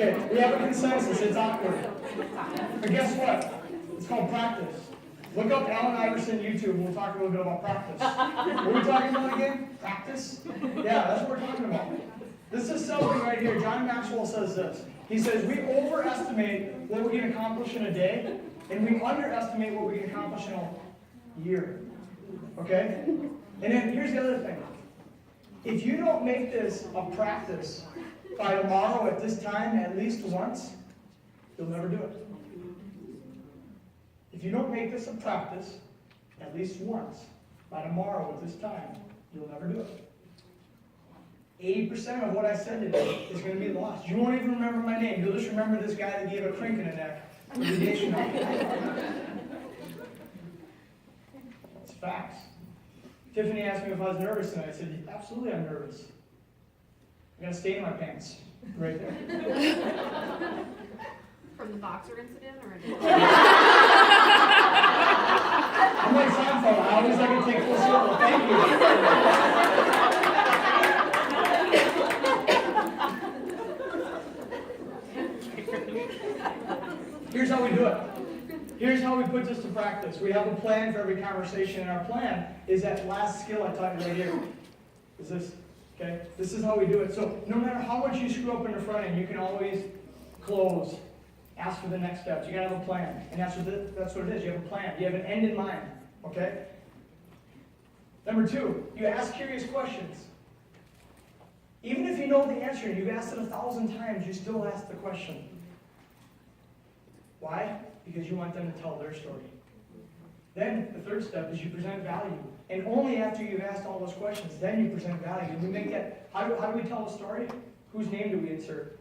Okay, we have a consensus. It's awkward. But guess what? It's called practice. Look up Allen Iverson YouTube and we'll talk a little bit about practice. What are we talking about again? Practice? Yeah, that's what we're talking about. This is something right here. John Maxwell says this. He says, we overestimate what we can accomplish in a day, and we underestimate what we can accomplish in a year. Okay? And then here's the other thing. If you don't make this a practice by tomorrow at this time at least once, you'll never do it. If you don't make this a practice at least once by tomorrow at this time, you'll never do it. 80% of what I said today is going to be lost. You won't even remember my name. You'll just remember this guy that gave a crink in the neck. It's facts. Tiffany asked me if I was nervous, and I said, absolutely I'm nervous. I got a stain in my pants. Right there. From the boxer incident, or? I'm like Seinfeld. I always like to take full circle. Thank you. Here's how we do it. Here's how we put this to practice. We have a plan for every conversation, and our plan is that last skill I taught you right here. Is this, okay? This is how we do it. So no matter how much you screw up in the front end, you can always close. Ask for the next steps. You gotta have a plan. And that's what it is. You have a plan. You have an end in mind. Okay? Number 2, you ask curious questions. Even if you know the answer and you've asked it 1,000 times, you still ask the question. Why? Because you want them to tell their story. Then the 3rd step is you present value. And only after you've asked all those questions, then you present value. And we make that, how do we tell a story? Whose name do we insert?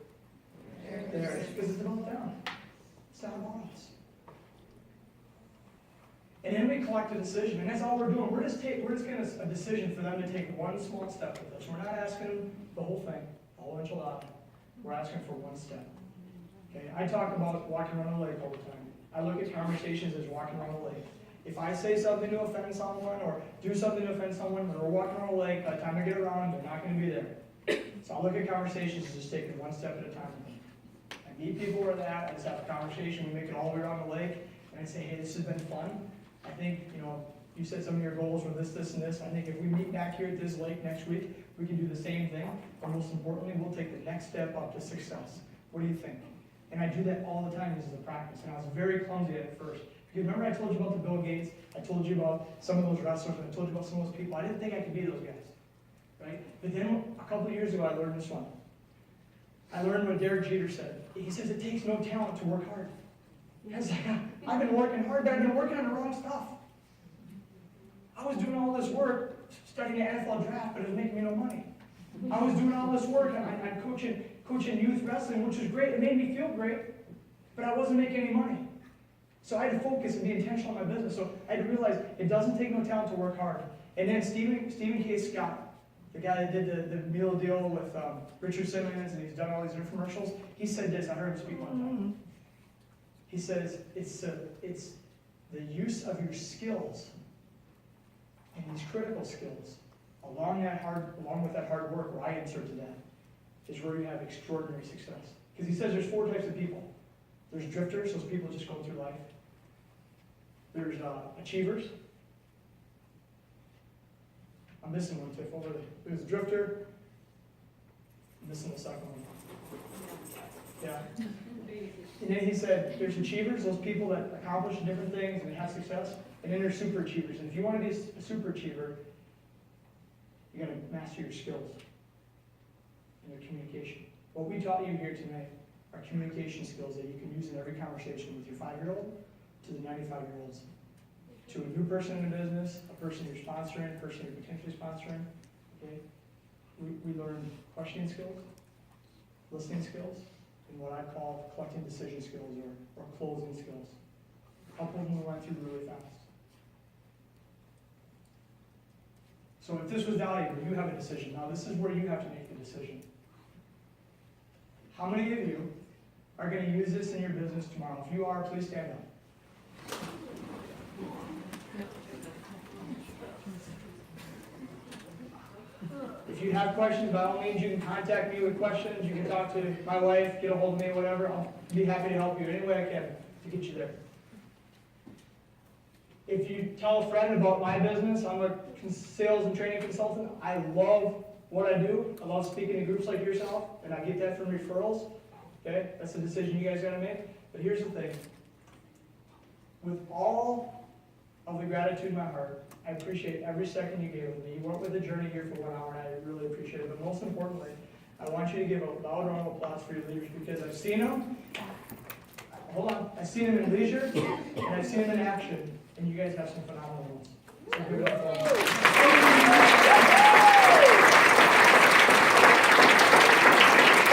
There. Because it's about them. It's not about us. And then we collect a decision, and that's all we're doing. We're just getting a decision for them to take one small step with us. We're not asking them the whole thing, the whole enchilada. We're asking for one step. Okay? I talk about walking around the lake all the time. I look at conversations as walking around the lake. If I say something to offend someone or do something to offend someone, when we're walking around the lake, by the time I get around, they're not going to be there. So I look at conversations as just taking one step at a time. I meet people where they're at, I just have a conversation, we make it all the way around the lake, and I say, hey, this has been fun. I think, you said some of your goals were this, this, and this. I think if we meet back here at this lake next week, we can do the same thing. But most importantly, we'll take the next step up to success. What do you think? And I do that all the time. This is a practice. And I was very clumsy at it first. Because remember I told you about the Bill Gates? I told you about some of those wrestlers. I told you about some of those people. I didn't think I could be those guys. Right? But then a couple of years ago, I learned this one. I learned what Derek Jeter said. He says it takes no talent to work hard. I was like, I've been working hard, but I've been working on the wrong stuff. I was doing all this work studying the NFL draft, but it was making me no money. I was doing all this work, and I'm coaching youth wrestling, which was great. It made me feel great, but I wasn't making any money. So I had to focus and be intentional in my business. So I had to realize it doesn't take no talent to work hard. And then Stephen K. Scott, the guy that did the meal deal with Richard Simmons, and he's done all these infomercials, he said this. I heard him speak one time. He says, it's the use of your skills and these critical skills, along with that hard work, where I inserted that, is where you have extraordinary success. Because he says there's 4 types of people. There's drifters, those people just go through life. There's achievers. I'm missing one, Tiff, over there. There's a drifter. I'm missing the second one. Yeah. And then he said, there's achievers, those people that accomplish different things and have success. And then there's super achievers. And if you want to be a super achiever, you got to master your skills and your communication. What we taught you here tonight are communication skills that you can use in every conversation with your 5-year-old to the 95-year-olds, to a new person in the business, a person you're sponsoring, a person you're potentially sponsoring. Okay? We learned questioning skills, listening skills, and what I call collecting decision skills or closing skills. A couple of them we went through really fast. So if this was valuable, you have a decision. Now this is where you have to make the decision. How many of you are going to use this in your business tomorrow? If you are, please stand up. If If you have questions, by all means, you can contact me with questions, you can talk to my wife, get a hold of me, whatever, I'll be happy to help you any way I can to get you there. If you tell a friend about my business, I'm a sales and training consultant. I love what I do. I love speaking to groups like yourself, and I get that from referrals. Okay, that's a decision you guys gotta make. But here's the thing. With all of the gratitude in my heart, I appreciate every second you gave with me. You went with the journey here for 1 hour, and I really appreciate it. But most importantly, I want you to give a loud round of applause for your leaders, because I've seen them. Hold on. I've seen them in leisure, and I've seen them in action. And you guys have some phenomenal ones. So give it up for them.